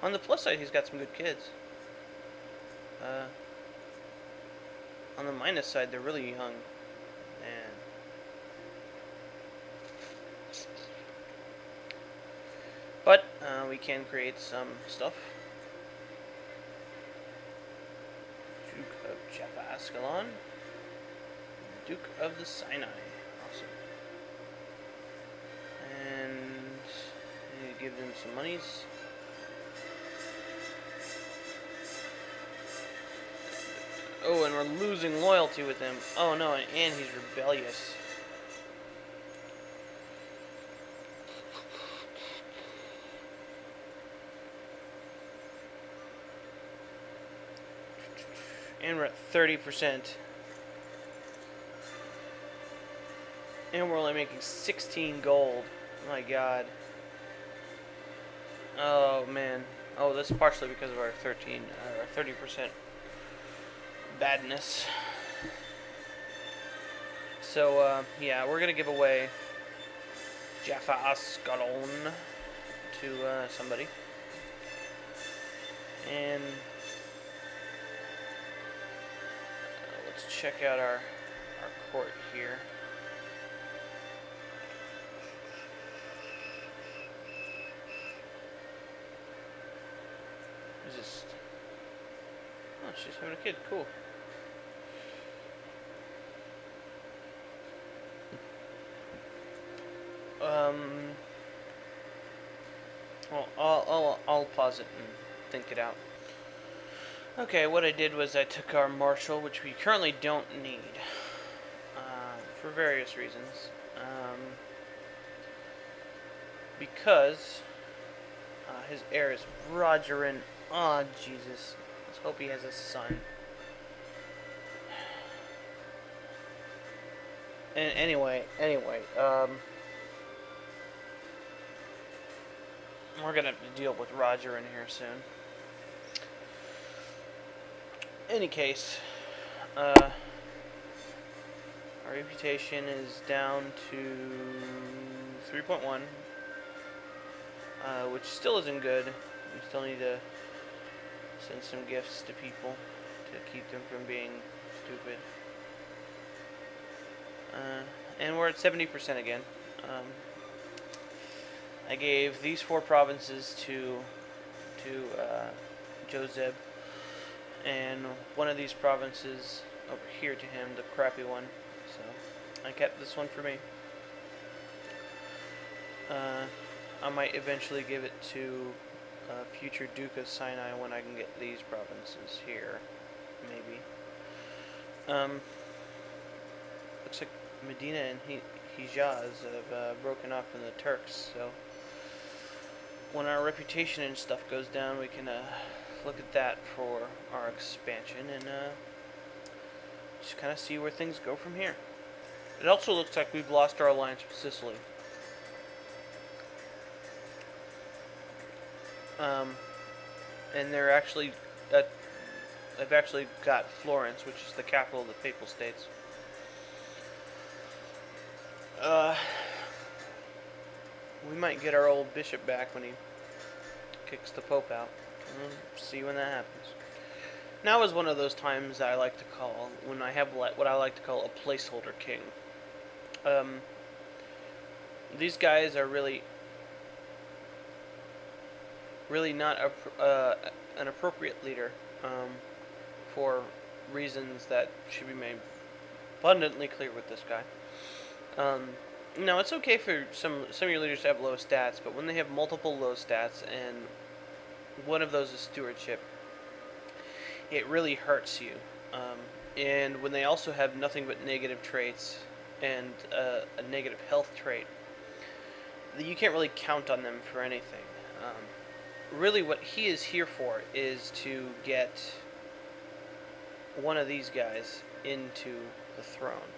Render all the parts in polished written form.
On the plus side, he's got some good kids. On the minus side, they're really young. And but we can create some stuff. Duke of Jaffa Ascalon. Duke of the Sinai. Awesome. And I need to give them some monies. Oh, and we're losing loyalty with him. Oh no, and he's rebellious. And we're at 30%. And we're only making 16 gold. Oh my god. Oh man. Oh, that's partially because of our 30% badness. So, yeah, we're gonna give away Jaffa Ascalon to somebody. And let's check out our court here. Who's this? Oh, she's having a kid. Cool. Well, I'll pause it and think it out. Okay, what I did was I took our marshal, which we currently don't need, for various reasons. Because his heir is Rogerin. Oh, Jesus. Let's hope he has a son. And anyway, we're gonna have to deal with Roger in here soon. Any case, our reputation is down to 3.1, which still isn't good. We still need to send some gifts to people to keep them from being stupid. And we're at 70% again. I gave these 4 provinces to Joseb, and one of these provinces over here to him, the crappy one. So I kept this one for me. I might eventually give it to future Duke of Sinai when I can get these provinces here, maybe. Looks like Medina and Hijaz have broken off from the Turks, so when our reputation and stuff goes down, we can look at that for our expansion and just kind of see where things go from here. It also looks like we've lost our alliance with Sicily. And they're actually they've actually got Florence, which is the capital of the Papal States. We might get our old bishop back when he kicks the Pope out. We'll see when that happens. Now is one of those times that I like to call, when I have what I like to call a placeholder king. These guys are really not an appropriate leader for reasons that should be made abundantly clear with this guy. Now, it's okay for some of your leaders to have low stats, but when they have multiple low stats and one of those is stewardship, it really hurts you. And when they also have nothing but negative traits and a negative health trait, you can't really count on them for anything. Really what he is here for is to get one of these guys into the throne.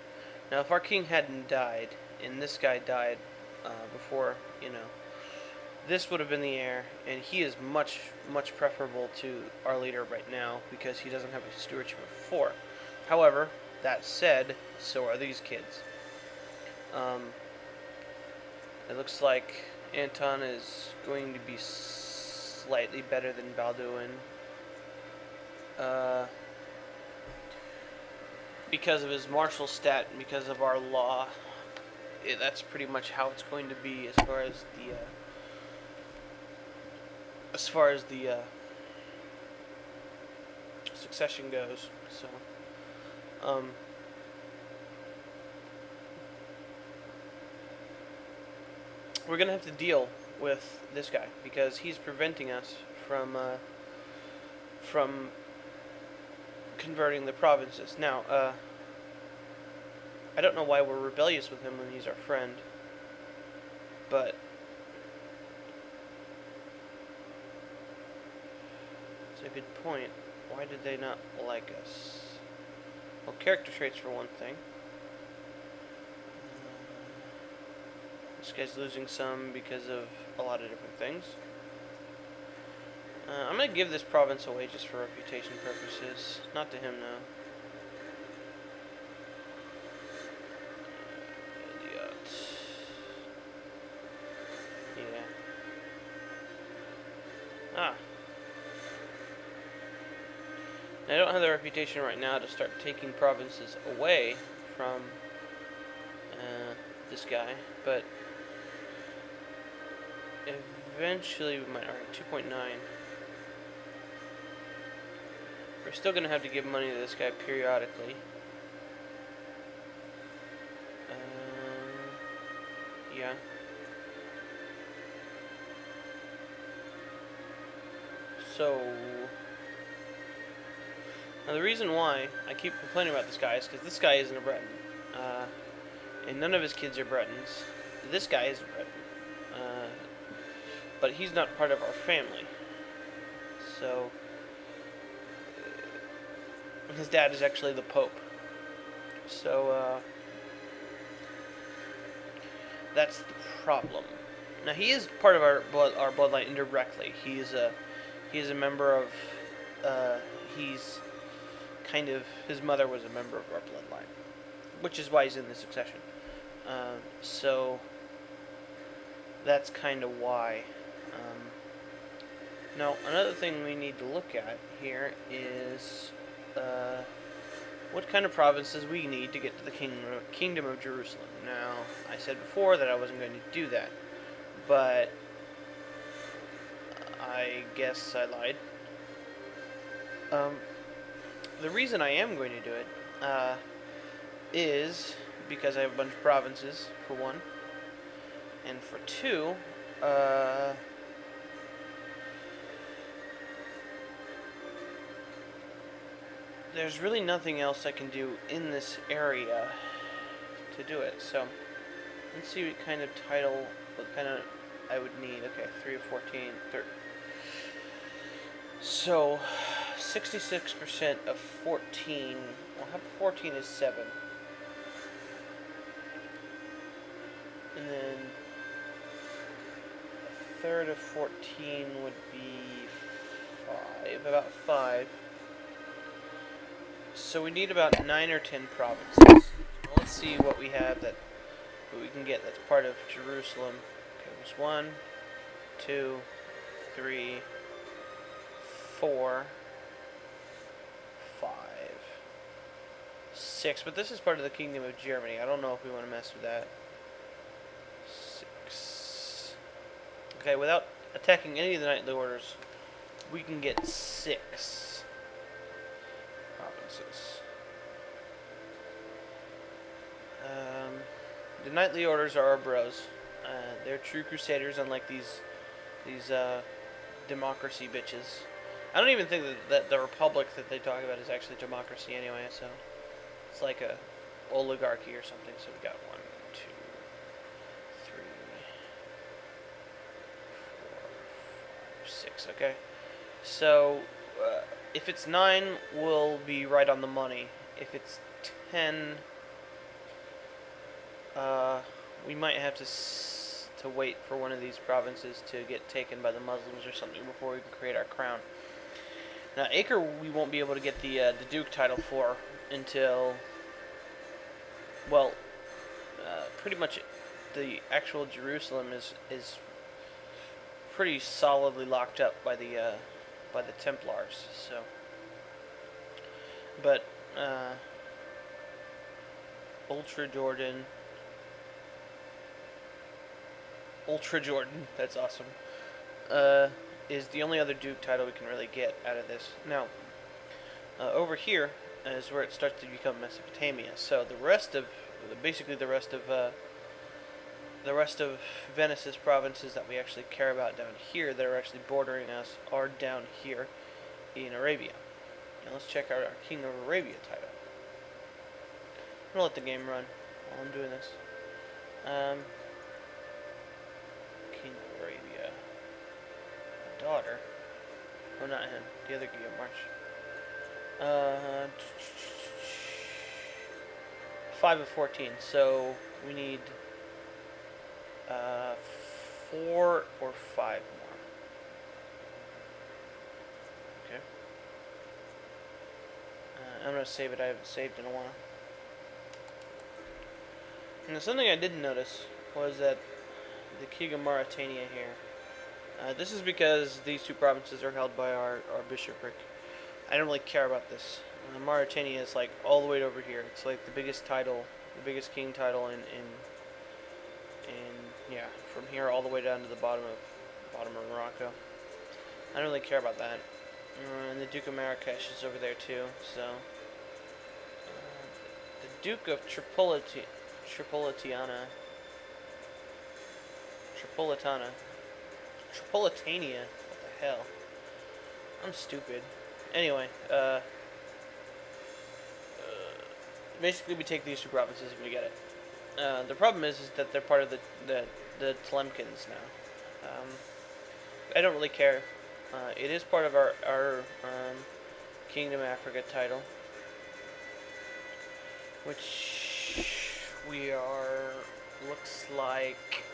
Now, if our king hadn't died, and this guy died before, this would have been the heir, and he is much, much preferable to our leader right now because he doesn't have a stewardship of 4. However, that said, so are these kids. It looks like Anton is going to be slightly better than Balduin. Because of his martial stat and because of our law, that's pretty much how it's going to be as far as the succession goes. So, we're gonna have to deal with this guy because he's preventing us from converting the provinces. Now, I don't know why we're rebellious with him when he's our friend, but it's a good point. Why did they not like us? Well, character traits for one thing. This guy's losing some because of a lot of different things. I'm going to give this province away just for reputation purposes. Not to him, though. Yeah. Ah. I don't have the reputation right now to start taking provinces away from this guy, but eventually we might. Alright, 2.9. We're still going to have to give money to this guy periodically. Yeah. So, now the reason why I keep complaining about this guy is because this guy isn't a Breton. And none of his kids are Bretons. This guy isn't Breton. But he's not part of our family. So, his dad is actually the Pope. So, that's the problem. Now, he is part of our bloodline indirectly. He's a member of, he's kind of, his mother was a member of our bloodline, which is why he's in the succession. So, that's kind of why. Now, another thing we need to look at here is what kind of provinces we need to get to the Kingdom of Jerusalem. Now, I said before that I wasn't going to do that, but I guess I lied. The reason I am going to do it is because I have a bunch of provinces, for one, and for two, there's really nothing else I can do in this area to do it. So, let's see what kind of title, what kind of I would need. Okay, 3 of 14, 30. So, 66% of 14, well, half of 14 is 7. And then a third of 14 would be 5, about 5. So we need about 9 or 10 provinces. Let's see what we have what we can get that's part of Jerusalem. Okay, there's 1, 2, 3, 4, 5, 6. But this is part of the Kingdom of Germany. I don't know if we want to mess with that. 6. Okay, without attacking any of the knightly orders, we can get 6 provinces. The knightly orders are our bros. They're true crusaders, unlike these democracy bitches. I don't even think that the republic that they talk about is actually democracy anyway. So it's like a oligarchy or something. So we got 1, 2, 3, 4, 5, 6. Okay. So if it's 9, we'll be right on the money. If it's 10, we might have to wait for one of these provinces to get taken by the Muslims or something before we can create our crown. Now, Acre, we won't be able to get the Duke title for until, well, pretty much the actual Jerusalem is pretty solidly locked up by the Templars. So, but Ultra Jordan, that's awesome. Is the only other Duke title we can really get out of this. Now, over here is where it starts to become Mesopotamia. So basically the rest of Venice's provinces that we actually care about down here, that are actually bordering us, are down here in Arabia. Now let's check out our King of Arabia title. I'm gonna let the game run while I'm doing this. King of Arabia. Daughter. Oh, not him. The other Guillemot. 5 of 14. So we need 4 or 5 more. Okay. I'm gonna save it. I haven't saved in a while. And something I didn't notice was that the King of Mauritania here. This is because these two provinces are held by our bishopric. I don't really care about this. Mauritania is like all the way over here. It's like the biggest title, the biggest king title in yeah, from here all the way down to the bottom of Morocco. I don't really care about that. And the Duke of Marrakesh is over there too. So the Duke of Tripolitania. Tripolitania. What the hell? I'm stupid. Anyway, basically we take these two provinces and we get it. The problem is that they're part of the Tlemkens now. I don't really care. It is part of our Kingdom Africa title, which we are, looks like,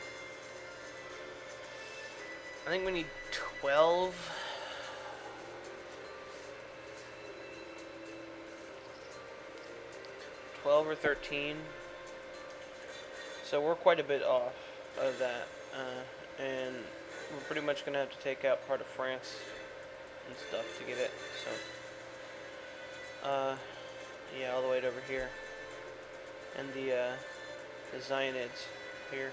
I think we need 12. Or 13. So we're quite a bit off of that. And we're pretty much going to have to take out part of France and stuff to get it. So, yeah, all the way over here. And the Zionids here.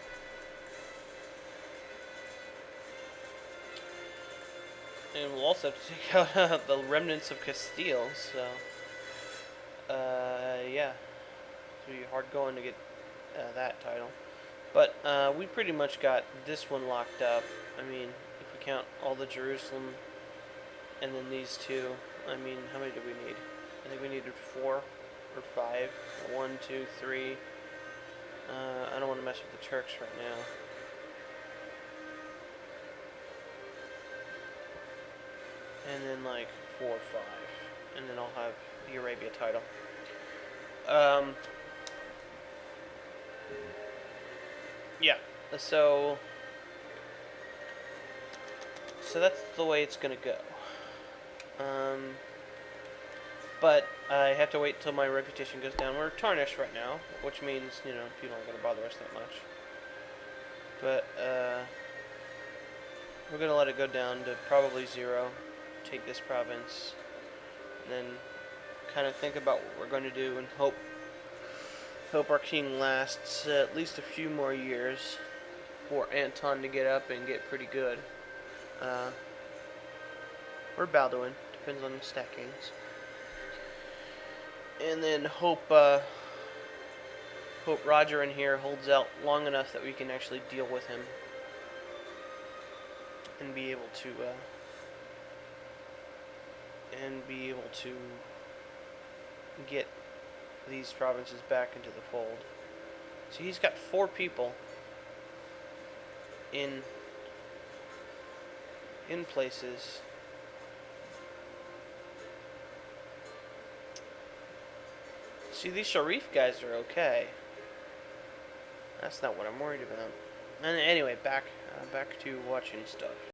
And we'll also have to take out the remnants of Castile, so, yeah. It'll be hard going to get that title. But we pretty much got this one locked up. I mean, if we count all the Jerusalem and then these two, I mean, how many do we need? I think we needed 4 or 5. 1, 2, 3. I don't want to mess with the Turks right now. And then like 4 or 5. And then I'll have the Arabia title. Yeah, so that's the way it's gonna go. But I have to wait till my reputation goes down. We're tarnished right now, which means, you know, people aren't gonna bother us that much. But we're gonna let it go down to probably 0. Take this province, and then kind of think about what we're going to do and hope our king lasts at least a few more years for Anton to get up and get pretty good. Or Balduin, depends on the stackings. And then hope Roger in here holds out long enough that we can actually deal with him and be able to get these provinces back into the fold. So he's got 4 people in places. See, these Sharif guys are okay. That's not what I'm worried about. And anyway, back to watching stuff.